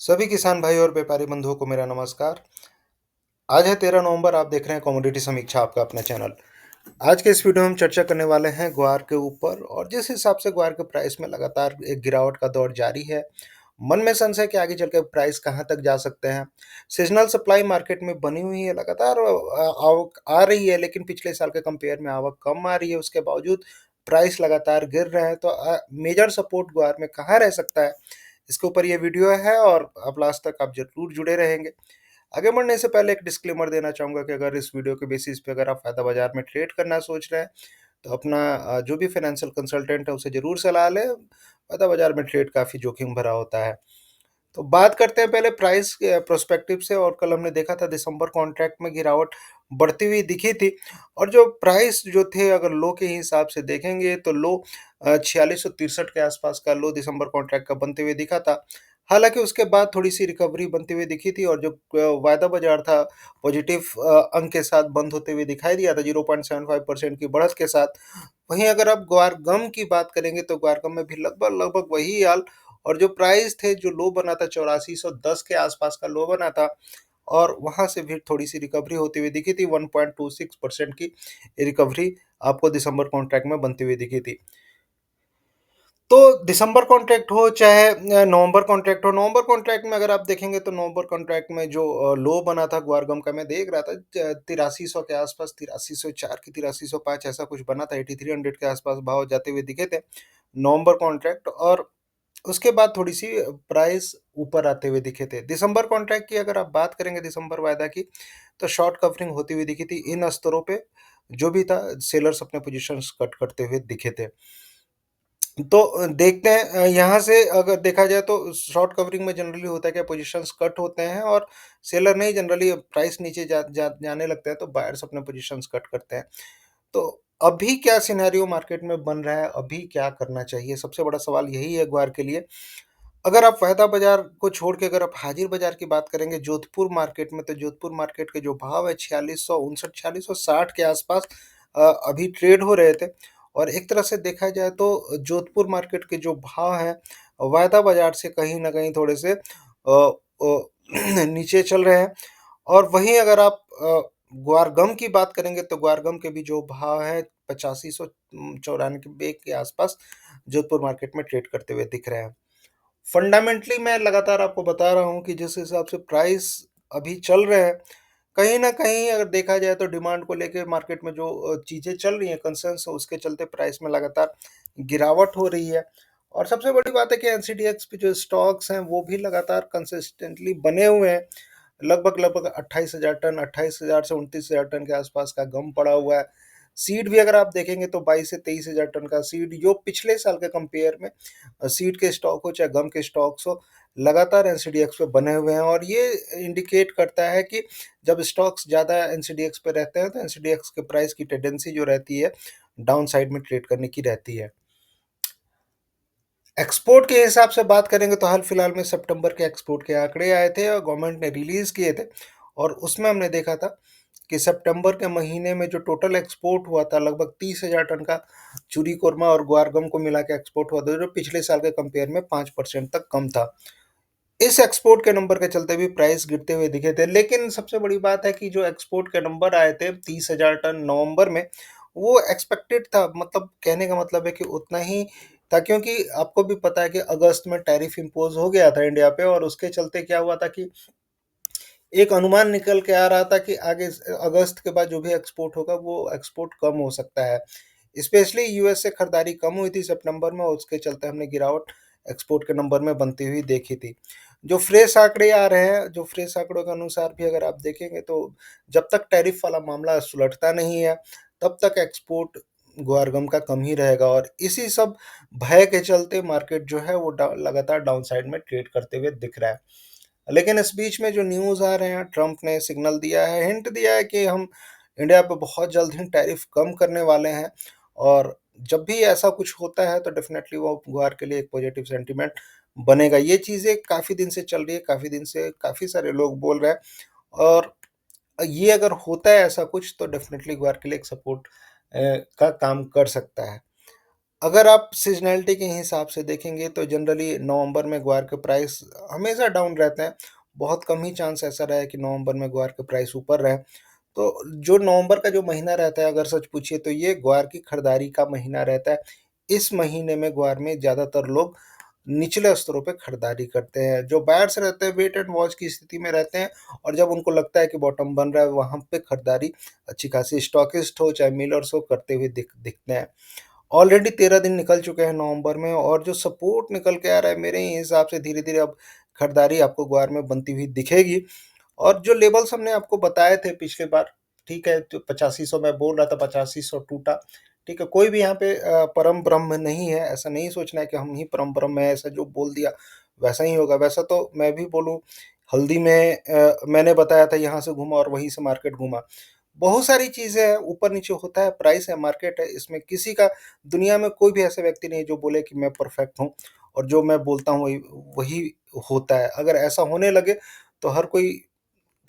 सभी किसान भाई और व्यापारी बंधुओं को मेरा नमस्कार। आज है 13 नवंबर। आप देख रहे हैं कमोडिटी समीक्षा, आपका अपना चैनल। आज के इस वीडियो में हम चर्चा करने वाले हैं ग्वार के ऊपर, और जिस हिसाब से ग्वार के प्राइस में लगातार एक गिरावट का दौर जारी है, मन में संशय कि आगे चलकर प्राइस कहां तक जा सकते हैं। सीजनल सप्लाई मार्केट में बनी हुई है, लगातार आवक आ रही है, लेकिन पिछले साल के कंपेयर में आवक कम आ रही है। उसके बावजूद प्राइस लगातार गिर रहे हैं, तो मेजर सपोर्ट ग्वार में कहाँ रह सकता है, इसके ऊपर ये वीडियो है और अब लास्ट तक आप जरूर जुड़े रहेंगे। आगे बढ़ने से पहले एक डिस्क्लेमर देना चाहूँगा कि अगर इस वीडियो के बेसिस पे अगर आप फ़ायदा बाज़ार में ट्रेड करना सोच रहे हैं, तो अपना जो भी फाइनेंशियल कंसल्टेंट है, उसे ज़रूर सलाह लें। फ़ायदा बाज़ार में ट्रेड काफ़ी जोखिम भरा होता है। तो बात करते हैं पहले प्राइस के प्रोस्पेक्टिव से। और कल हमने देखा था दिसंबर कॉन्ट्रैक्ट में गिरावट बढ़ती हुई दिखी थी, और जो प्राइस जो थे, अगर लो के हिसाब से देखेंगे तो लो 4663 के आसपास का लो दिसंबर कॉन्ट्रैक्ट का बनते हुए दिखा था। हालांकि उसके बाद थोड़ी सी रिकवरी बनती हुई दिखी थी, और जो वायदा बाजार था पॉजिटिव अंक के साथ बंद होते हुए दिखाई दिया था 0.75% की बढ़त के साथ। वहीं अगर आप ग्वारगम की बात करेंगे तो ग्वारगम में भी लगभग लगभग वही हाल, और जो प्राइस थे, जो लो बना था 8410 के आसपास का लो बना था, और वहां से भी थोड़ी सी रिकवरी होती हुई दिखी थी। 1.26% की रिकवरी आपको दिसंबर कॉन्ट्रैक्ट में बनती हुई दिखी थी। तो दिसंबर कॉन्ट्रैक्ट हो चाहे नवंबर कॉन्ट्रैक्ट हो, नवंबर कॉन्ट्रैक्ट में अगर आप देखेंगे तो नवंबर कॉन्ट्रैक्ट में जो लो बना था ग्वारगम का, मैं देख रहा था 8300 के आसपास, 8304 की 8305 ऐसा कुछ बना था। 8300 के आसपास भाव जाते हुए दिखे थे नवंबर कॉन्ट्रैक्ट, और उसके बाद थोड़ी सी प्राइस ऊपर आते हुए दिखे थे। दिसंबर कॉन्ट्रैक्ट की अगर आप बात करेंगे, दिसंबर वायदा की, तो शॉर्ट कवरिंग होती हुई दिखी थी इन स्तरों पे। जो भी था, सेलर्स अपने पोजीशंस कट करते हुए दिखे थे। तो देखते हैं, यहाँ से अगर देखा जाए तो शॉर्ट कवरिंग में जनरली होता है क्या, पोजीशंस कट होते हैं और सेलर नहीं, जनरली प्राइस नीचे जाने लगते हैं तो बायर्स अपने पोजीशंस कट करते हैं। तो अभी क्या सिनेरियो मार्केट में बन रहा है, अभी क्या करना चाहिए, सबसे बड़ा सवाल यही है ग्वार के लिए। अगर आप वायदा बाजार को छोड़ के अगर आप हाजिर बाजार की बात करेंगे जोधपुर मार्केट में, तो जोधपुर मार्केट के जो भाव है 4659 4660 के आसपास अभी ट्रेड हो रहे थे। और एक तरह से देखा जाए तो जोधपुर मार्केट के जो भाव हैं, वायदा बाजार से कहीं ना कहीं थोड़े से नीचे चल रहे हैं। और वहीं अगर आप ग्वारगम की बात करेंगे तो ग्वारगम के भी जो भाव है 8594 के आसपास जोधपुर मार्केट में ट्रेड करते हुए दिख रहे हैं। फंडामेंटली मैं लगातार आपको बता रहा हूँ कि जिस हिसाब से प्राइस अभी चल रहे हैं, कहीं न कहीं अगर देखा जाए तो डिमांड को लेके मार्केट में जो चीज़ें चल रही हैं, कंसर्न्स हैं, उसके चलते प्राइस में लगातार गिरावट हो रही है। और सबसे बड़ी बात है कि एनसीडीएक्स पे जो स्टॉक्स हैं, वो भी लगातार कंसिस्टेंटली बने हुए हैं। लगभग लगभग 28,000 टन, 28,000 से 29,000 टन के आसपास का गम पड़ा हुआ है। सीड भी अगर आप देखेंगे तो 22 से 23,000 टन का सीड, जो पिछले साल के कंपेयर में सीड के स्टॉक हो चाहे गम के स्टॉक्स हो, लगातार एनसीडीएक्स पे बने हुए हैं। और ये इंडिकेट करता है कि जब स्टॉक्स ज़्यादा एनसीडीएक्स पे रहते हैं, तो एनसीडीएक्स के प्राइस की टेंडेंसी जो रहती है, डाउन साइड में ट्रेड करने की रहती है। एक्सपोर्ट के हिसाब से बात करेंगे तो हाल फिलहाल में सितंबर के एक्सपोर्ट के आंकड़े आए थे और गवर्नमेंट ने रिलीज किए थे। और उसमें हमने देखा था कि सितंबर के महीने में जो टोटल एक्सपोर्ट हुआ था, लगभग 30,000 टन का चूरी कोरमा और ग्वारगम को मिला के एक्सपोर्ट हुआ था, जो पिछले साल के कंपेयर में 5% तक कम था। इस एक्सपोर्ट के नंबर के चलते भी प्राइस गिरते हुए दिखे थे। लेकिन सबसे बड़ी बात है कि जो एक्सपोर्ट के नंबर आए थे 30,000 टन नवंबर में, वो एक्सपेक्टेड था। मतलब कहने का मतलब है कि उतना ही था, क्योंकि आपको भी पता है कि अगस्त में टैरिफ इम्पोज हो गया था इंडिया पे, और उसके चलते क्या हुआ था कि एक अनुमान निकल के आ रहा था कि आगे अगस्त के बाद जो भी एक्सपोर्ट होगा, वो एक्सपोर्ट कम हो सकता है। स्पेशली यूएस से खरीदारी कम हुई थी सितंबर में, और उसके चलते हमने गिरावट एक्सपोर्ट के नंबर में बनती हुई देखी थी। जो फ्रेश आंकड़े आ रहे हैं, जो फ्रेश आंकड़ों के अनुसार भी अगर आप देखेंगे तो जब तक टैरिफ वाला मामला सुलझता नहीं है, तब तक एक्सपोर्ट ग्वारगम का कम ही रहेगा। और इसी सब भय के चलते मार्केट जो है वो लगातार डाउन साइड में ट्रेड करते हुए दिख रहा है। लेकिन इस बीच में जो न्यूज़ आ रहे हैं, ट्रंप ने सिग्नल दिया है, हिंट दिया है कि हम इंडिया पे बहुत जल्द ही टैरिफ कम करने वाले हैं। और जब भी ऐसा कुछ होता है तो डेफिनेटली वो गुआर के लिए एक पॉजिटिव सेंटीमेंट बनेगा। ये चीज़ें काफ़ी दिन से चल रही है, काफ़ी दिन से काफ़ी सारे लोग बोल रहे हैं। और ये अगर होता है ऐसा कुछ, तो डेफिनेटली गुआर के लिए एक सपोर्ट का काम कर सकता है। अगर आप सीज़नैलिटी के हिसाब से देखेंगे तो जनरली नवंबर में ग्वार के प्राइस हमेशा डाउन रहते हैं। बहुत कम ही चांस ऐसा रहा है कि नवंबर में ग्वार के प्राइस ऊपर रहे। तो जो नवंबर का जो महीना रहता है अगर सच पूछिए तो ये ग्वार की खरीदारी का महीना रहता है। इस महीने में ग्वार में ज़्यादातर लोग निचले स्तरों पे खरीदारी करते हैं। जो बायर्स रहते हैं वेट एंड वॉच की स्थिति में रहते हैं और जब उनको लगता है कि बॉटम बन रहा है वहाँ पे खरीदारी अच्छी खासी स्टॉकिस्ट हो चाहे मिलर्स हो करते हुए दिखते हैं। ऑलरेडी 13 दिन निकल चुके हैं नवंबर में और जो सपोर्ट निकल के आ रहा है मेरे हिसाब से धीरे-धीरे अब खरीदारी आपको ग्वार में बनती हुई दिखेगी। और जो लेवल्स हमने आपको बताए थे पिछली बार, ठीक है, तो 8500 मैं बोल रहा था 8500 टूटा, ठीक है, कोई भी यहाँ पे परम ब्रह्म नहीं है, ऐसा नहीं सोचना है कि हम ही परम ब्रह्म है, ऐसा जो बोल दिया वैसा ही होगा। वैसा तो मैं भी बोलूँ हल्दी में मैंने बताया था यहाँ से घूमा और वहीं से मार्केट घूमा। बहुत सारी चीज़ें हैं, ऊपर-नीचे होता है, प्राइस है, मार्केट है, इसमें किसी का दुनिया में कोई भी ऐसा व्यक्ति नहीं है जो बोले कि मैं परफेक्ट हूँ और जो मैं बोलता हूँ वही वही होता है। अगर ऐसा होने लगे तो हर कोई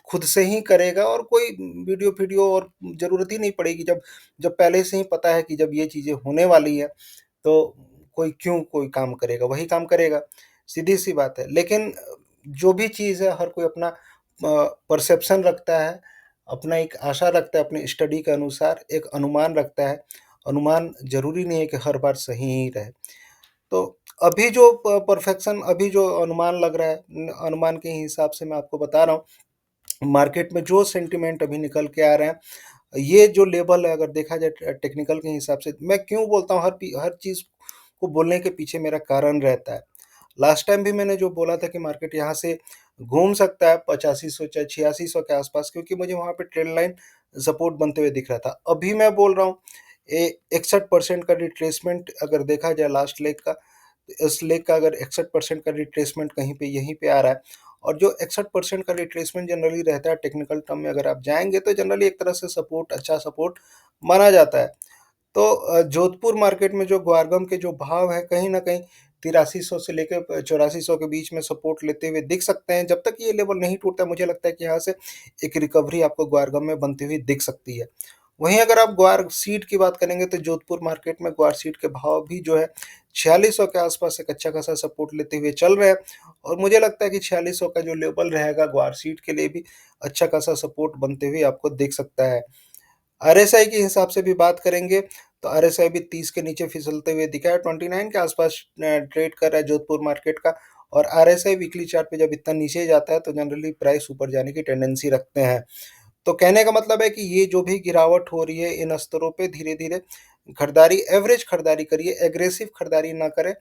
खुद से ही करेगा और कोई वीडियो और ज़रूरत ही नहीं पड़ेगी जब जब पहले से ही पता है कि जब ये चीज़ें होने वाली हैं, तो कोई क्यों कोई काम करेगा, वही काम करेगा, सीधी-सी बात है। लेकिन जो भी चीज़ है हर कोई अपना परसेप्शन रखता है, अपना एक आशा रखता है अपनी स्टडी के अनुसार, एक अनुमान रखता है। अनुमान ज़रूरी नहीं है कि हर बार सही ही रहे। तो अभी जो परफेक्शन अभी जो अनुमान लग रहा है, अनुमान के हिसाब से मैं आपको बता रहा हूँ मार्केट में जो सेंटिमेंट अभी निकल के आ रहे हैं, ये जो लेवल है अगर देखा जाए टेक्निकल के हिसाब से मैं क्यों बोलता हूँ हर चीज़ को बोलने के पीछे मेरा कारण रहता है। लास्ट टाइम भी मैंने जो बोला था कि मार्केट यहाँ से घूम सकता है 8500 चाहे 8600 के आसपास क्योंकि मुझे वहाँ पे ट्रेंड लाइन सपोर्ट बनते हुए दिख रहा था। अभी मैं बोल रहा हूँ 61% का रिट्रेसमेंट अगर देखा जाए लास्ट लेग का, इस लेग का अगर 61% का रिट्रेसमेंट कहीं पे यहीं पे आ रहा है और जो 61% का रिट्रेसमेंट जनरली रहता है टेक्निकल टर्म में अगर आप जाएँगे तो जनरली एक तरह से सपोर्ट अच्छा सपोर्ट माना जाता है। तो जोधपुर मार्केट में जो ग्वारगम के जो भाव हैं कहीं न कहीं 8300 से लेके 8400 के बीच में सपोर्ट लेते हुए दिख सकते हैं। जब तक ये लेवल नहीं टूटता मुझे लगता है कि यहाँ से एक रिकवरी आपको ग्वारगम में बनती हुई दिख सकती है। वहीं अगर आप ग्वार सीड की बात करेंगे तो जोधपुर मार्केट में ग्वार सीड के भाव भी जो है 4600 के आसपास एक अच्छा खासा सपोर्ट लेते हुए चल रहे हैं और मुझे लगता है कि 4600 का जो लेवल रहेगा ग्वार सीड के लिए भी अच्छा खासा सपोर्ट बनते हुए आपको दिख सकता है। आरएसआई के हिसाब से भी बात करेंगे तो आरएसआई भी 30 के नीचे फिसलते हुए दिखा है, 29 के आसपास ट्रेड कर रहा है जोधपुर मार्केट का और आरएसआई वीकली चार्ट पे जब इतना नीचे जाता है तो जनरली प्राइस ऊपर जाने की टेंडेंसी रखते हैं। तो कहने का मतलब है कि ये जो भी गिरावट हो रही है इन स्तरों पे धीरे-धीरे खरीदारी एवरेज खरीदारी करिए, एग्रेसिव खरीदारी ना करें।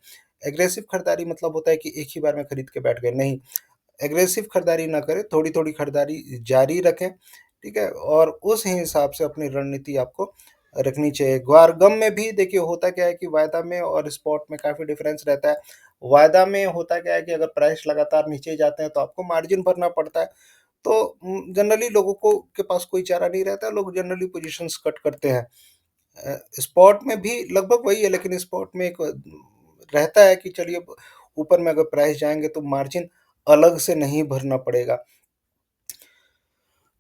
एग्रेसिव खरीदारी मतलब होता है कि एक ही बार में खरीद के बैठ गए, नहीं। एग्रेसिव खरीदारी ना करें, थोड़ी-थोड़ी खरीदारी जारी रखें, ठीक है? और उस हिसाब से अपनी रणनीति आपको रखनी चाहिए। ग्वारगम में भी देखिए होता क्या है कि वायदा में और स्पॉट में काफ़ी डिफरेंस रहता है। वायदा में होता क्या है कि अगर प्राइस लगातार नीचे जाते हैं तो आपको मार्जिन भरना पड़ता है। तो जनरली लोगों को के पास कोई चारा नहीं रहता है, लोग जनरली पोज़ीशंस कट करते हैं। स्पॉट में भी लगभग वही है लेकिन स्पॉट में एक रहता है कि चलिए ऊपर में अगर प्राइस जाएँगे तो मार्जिन अलग से नहीं भरना पड़ेगा।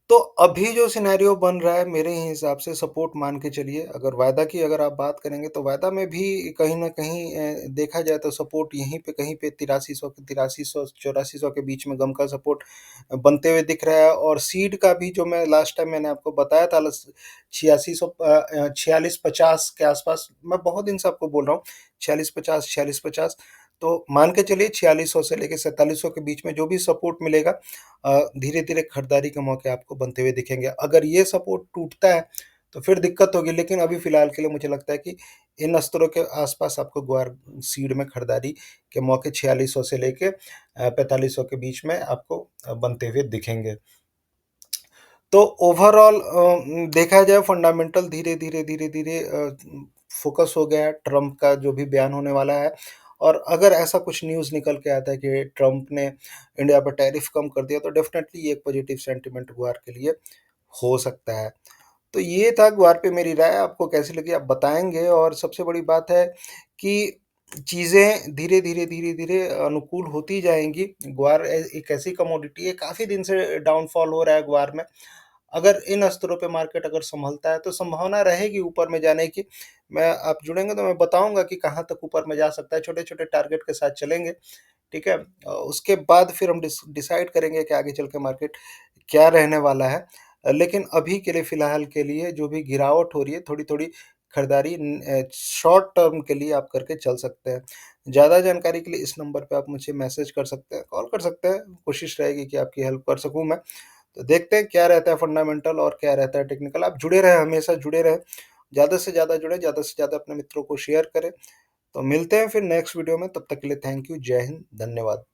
तो अभी जो सिनेरियो बन रहा है मेरे हिसाब से सपोर्ट मान के चलिए, अगर वायदा की अगर आप बात करेंगे तो वायदा में भी कहीं न कहीं देखा जाए तो सपोर्ट यहीं पे कहीं पे 8300 8400 के बीच में गम का सपोर्ट बनते हुए दिख रहा है और सीड का भी जो मैं लास्ट टाइम मैंने आपको बताया था 8600 4650 के आसपास मैं बहुत दिन से आपको बोल रहा हूँ 4650 तो मान के चलिए 4600 से लेके 4700 के बीच में जो भी सपोर्ट मिलेगा धीरे-धीरे खरीदारी के मौके आपको बनते हुए दिखेंगे। अगर ये सपोर्ट टूटता है, तो फिर दिक्कत होगी लेकिन अभी फ़िलहाल के लिए मुझे लगता है कि इन स्तरों के आस-पास आपको ग्वार सीड में खरीदारी के मौके 4600 से लेके 4500 के बीच में आपको बनते हुए दिखेंगे। तो ओवरऑल देखा जाए फंडामेंटल धीरे-धीरे फ़ोकस हो गया है ट्रम्प का जो भी बयान होने वाला है और अगर ऐसा कुछ न्यूज़ निकल के आता है कि ट्रम्प ने इंडिया पर टैरिफ कम कर दिया तो डेफ़िनेटली ये एक पॉजिटिव सेंटिमेंट गुआर के लिए हो सकता है। तो ये था ग्वार पे मेरी राय, आपको कैसी लगी आप बताएँगे और सबसे बड़ी बात है कि चीज़ें धीरे-धीरे अनुकूल होती जाएँगी। ग्वार एक ऐसी कमोडिटी है काफ़ी दिन से डाउनफॉल हो रहा है ग्वार में। अगर इन स्तरों पे मार्केट अगर सँभलता है तो संभावना रहेगी ऊपर में जाने की। मैं आप जुड़ेंगे तो मैं बताऊँगा कि कहाँ तक ऊपर में जा सकता है, छोटे-छोटे टारगेट के साथ चलेंगे, ठीक है? उसके बाद फिर हम डिसाइड करेंगे कि आगे चल के मार्केट क्या रहने वाला है। लेकिन अभी के लिए फ़िलहाल के लिए जो भी गिरावट हो रही है, थोड़ी-थोड़ी खरीदारी शॉर्ट टर्म के लिए आप करके चल सकते हैं। ज़्यादा जानकारी के लिए इस नंबर पे आप मुझे मैसेज कर सकते हैं, कॉल कर सकते हैं, कोशिश रहेगी कि आपकी हेल्प कर सकूँ मैं। तो देखते हैं क्या रहता है फंडामेंटल और क्या रहता है टेक्निकल। आप जुड़े रहें, हमेशा जुड़े रहें। ज़्यादा से ज़्यादा जुड़ें, ज़्यादा से ज़्यादा अपने मित्रों को शेयर करें। तो मिलते हैं फिर नेक्स्ट वीडियो में, तब तक के लिए थैंक यू, जय हिंद, धन्यवाद।